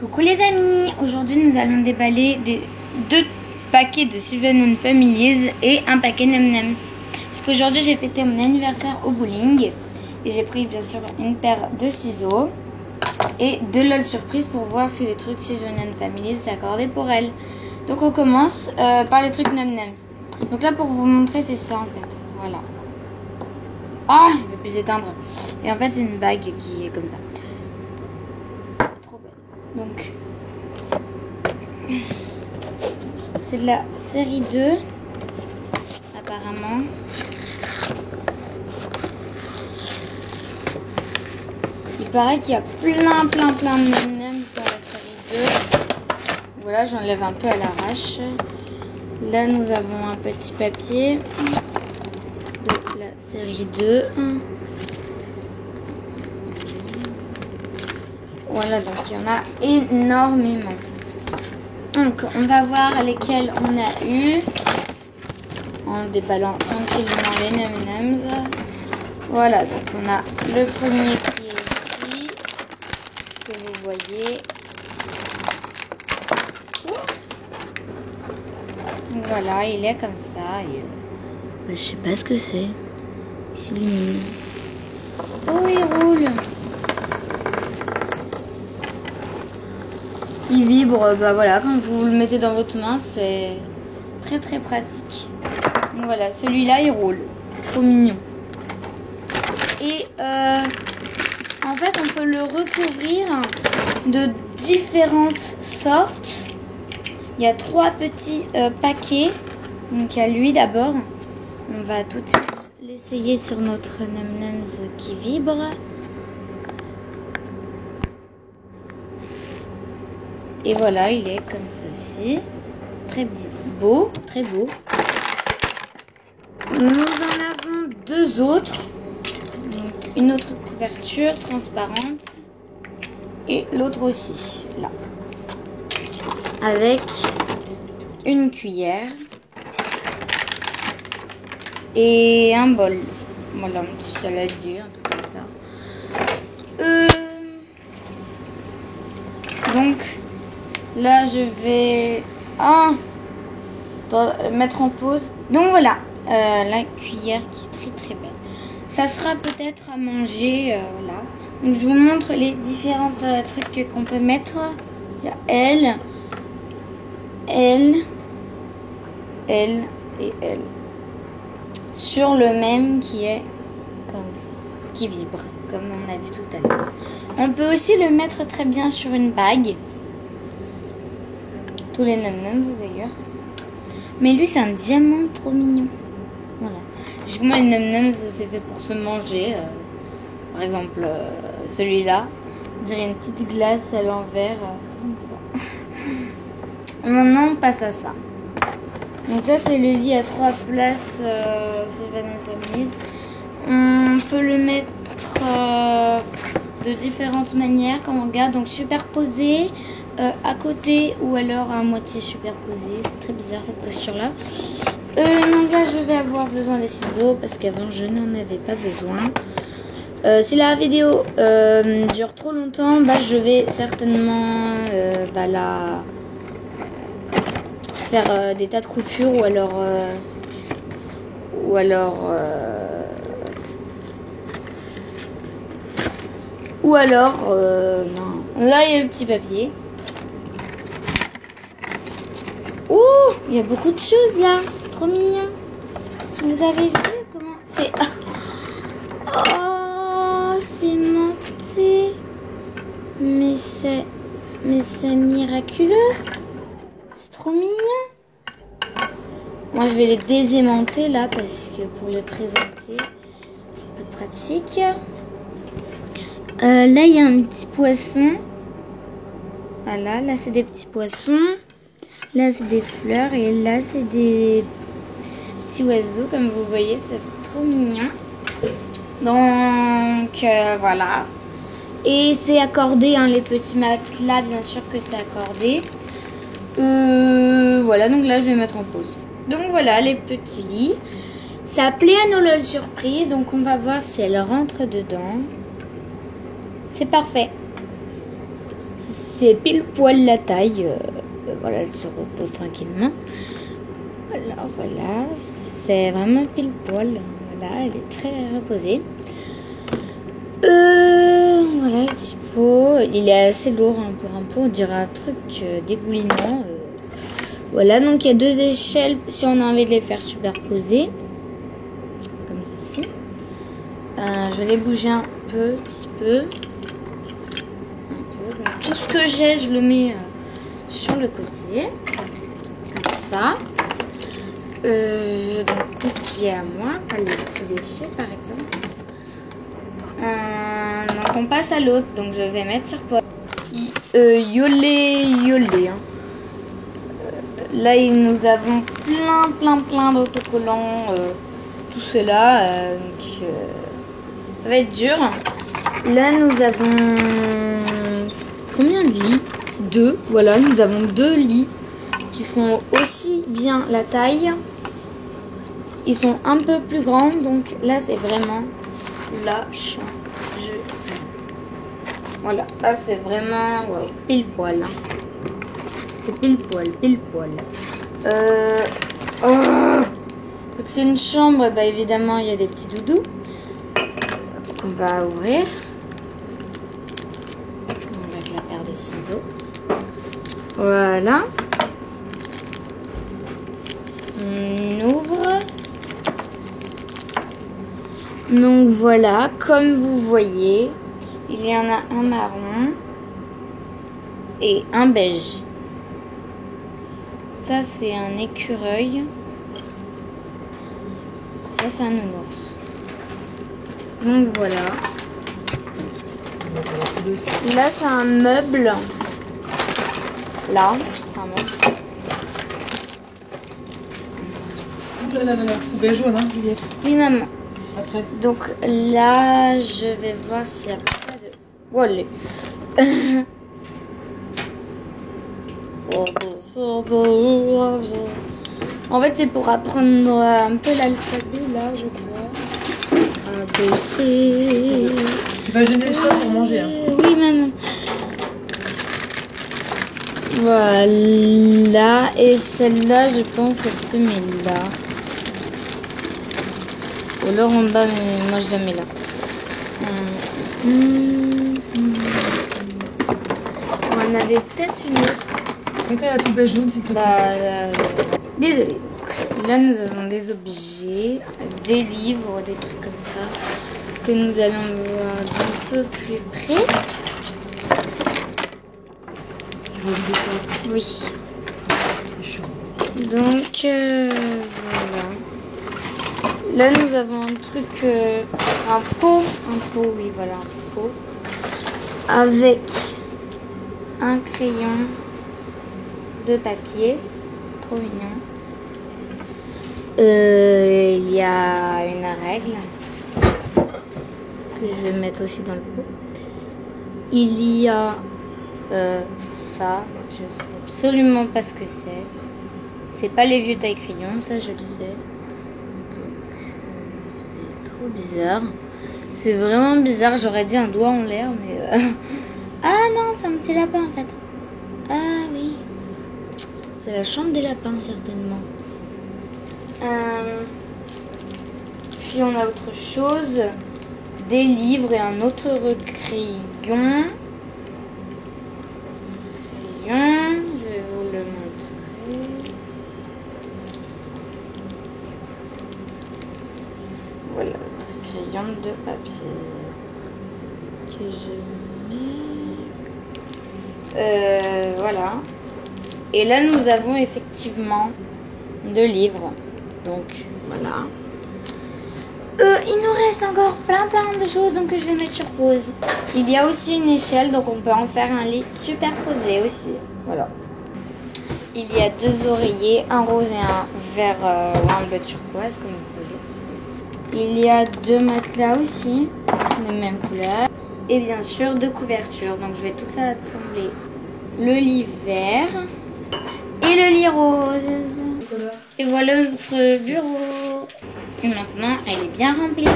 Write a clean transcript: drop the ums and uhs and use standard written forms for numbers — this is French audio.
Coucou les amis, aujourd'hui nous allons déballer deux paquets de Sylvan & Families et un paquet M&M's. Parce qu'aujourd'hui j'ai fêté mon anniversaire au bowling et j'ai pris bien sûr une paire de ciseaux et deux LOL surprises pour voir si les trucs Sylvan & Families s'accordaient pour elle. Donc on commence par les trucs M&M's. Donc là pour vous montrer c'est ça en fait, voilà. Ah, il ne veut plus éteindre. Et en fait c'est une bague qui est comme ça. Donc, c'est de la série 2, apparemment. Il paraît qu'il y a plein de M&M's dans la série 2. Voilà, j'enlève un peu à l'arrache. Là, nous avons un petit papier de la série 2. Voilà, donc il y en a énormément. Donc, on va voir lesquels on a eu en déballant tranquillement les M&M's. Voilà, donc on a le premier qui est ici, que vous voyez. Voilà, il est comme ça. Et, je sais pas ce que c'est. Il s'illumine. Oh, il roule. Il vibre, bah voilà, quand vous le mettez dans votre main, c'est très pratique. Donc voilà, celui-là il roule, trop mignon. Et en fait, on peut le recouvrir de différentes sortes. Il y a 3 petits paquets. Donc il y a lui d'abord. On va tout de suite l'essayer sur notre M&M's qui vibre. Et voilà, il est comme ceci. Très beau, très beau. Nous en avons 2 autres. Donc, une autre couverture transparente. Et l'autre aussi, là. Avec une cuillère. Et un bol. Voilà, un petit saladier, un truc comme ça. Donc... là, je vais mettre en pause. Donc voilà, la cuillère qui est très belle. Ça sera peut-être à manger, là. Donc je vous montre les différents trucs qu'on peut mettre. Il y a elle et elle. Sur le même qui est comme ça, qui vibre, comme on a vu tout à l'heure. On peut aussi le mettre très bien sur une bague. Tous les M&M's d'ailleurs. Mais lui c'est un diamant trop mignon. Voilà. Logiquement les M&M's c'est fait pour se manger. Par exemple celui-là. On dirait une petite glace à l'envers. Comme ça. Maintenant on passe à ça. Donc ça c'est le lit à 3 places Sylvan & Families. On peut le mettre de différentes manières comme on regarde. Donc superposé. À côté ou alors à moitié superposé. C'est très bizarre cette posture là. Donc là je vais avoir besoin des ciseaux parce qu'avant je n'en avais pas besoin. Si la vidéo dure trop longtemps, bah, je vais certainement la faire des tas de coupures ou alors non. Là il y a le petit papier. Oh, il y a beaucoup de choses là, c'est trop mignon. Vous avez vu comment c'est... Oh, c'est monté. Mais c'est miraculeux. C'est trop mignon. Moi, je vais les désémonter là parce que pour les présenter, c'est plus pratique. Là, il y a un petit poisson. Voilà, là, c'est des petits poissons. Là, c'est des fleurs et là, c'est des petits oiseaux, comme vous voyez, c'est trop mignon. Donc, voilà. Et c'est accordé, hein, les petits matelas, bien sûr que c'est accordé. Voilà, donc là, je vais mettre en pause. Donc, voilà, les petits lits. Ça plaît à nos LOL surprises, donc on va voir si elle rentre dedans. C'est parfait. c'est pile poil la taille. Voilà, elle se repose tranquillement. Voilà, c'est vraiment pile poil. Voilà, elle est très reposée. Voilà, le petit pot. Il est assez lourd hein, pour un pot. On dirait un truc dégoulinant. Voilà, donc il y a 2 échelles si on a envie de les faire superposer. Comme ceci. Je vais les bouger un petit peu. Donc, tout ce que j'ai, je le mets sur le côté. Comme ça. Donc tout ce qui est à moi, pas les petits déchets par exemple. Donc on passe à l'autre, donc je vais mettre sur pause. Yolé. Hein. Là nous avons plein d'autocollants, tout cela, donc ça va être dur. Là nous avons combien de lits? 2, voilà, nous avons 2 lits qui font aussi bien la taille. Ils sont un peu plus grands, donc là c'est vraiment la chance. Voilà, là c'est vraiment wow, pile poil. Hein. C'est pile poil. Donc c'est une chambre, bah évidemment il y a des petits doudous qu'on va ouvrir. Avec la paire de ciseaux. Voilà. On ouvre. Donc voilà, comme vous voyez, il y en a un marron et un beige. Ça c'est un écureuil. Ça c'est un nounours. Donc voilà. Là c'est un meuble. Là, c'est un meuble. Là, poubelle jaune, hein, Juliette. Oui, maman. Après. Donc là, je vais voir s'il n'y a pas de... Voilà. En fait, c'est pour apprendre un peu l'alphabet, là, je crois. A, B, C... Tu vas gêner ça pour manger, hein. Oui, maman. Voilà. Et celle-là, je pense qu'elle se met là. Ou alors en bas, mais moi je la mets là. On en avait peut-être une autre. Mettez la poubelle jaune, s'il te plaît. Désolée. Là, nous avons des objets, des livres, des trucs comme ça, que nous allons voir d'un peu plus près. Oui. C'est chaud. Donc, voilà. Là, nous avons un truc, un pot, oui, voilà, un pot, avec un crayon de papier, trop mignon. Il y a une règle que je vais mettre aussi dans le pot. Il y a ça, je sais absolument pas ce que c'est. C'est pas les vieux taille-crayons, ça je le sais. C'est trop bizarre. C'est vraiment bizarre, j'aurais dit un doigt en l'air, mais... Ah non, c'est un petit lapin en fait. Ah oui. C'est la chambre des lapins, certainement. Puis on a autre chose. Des livres et un autre crayon. Je vais vous le montrer. Voilà, notre crayon de papier que je mets. Voilà. Et là, nous avons effectivement 2 livres. Donc, voilà. Il nous reste encore plein de choses, donc je vais mettre sur pause. Il y a aussi une échelle, donc on peut en faire un lit superposé aussi. Voilà. Il y a 2 oreillers, un rose et un vert ou un bleu turquoise, comme vous voulez. Il y a 2 matelas aussi, de même couleur. Et bien sûr, 2 couvertures. Donc je vais tout ça assembler. Le lit vert et le lit rose. Et voilà notre bureau. Et maintenant, elle est bien remplie.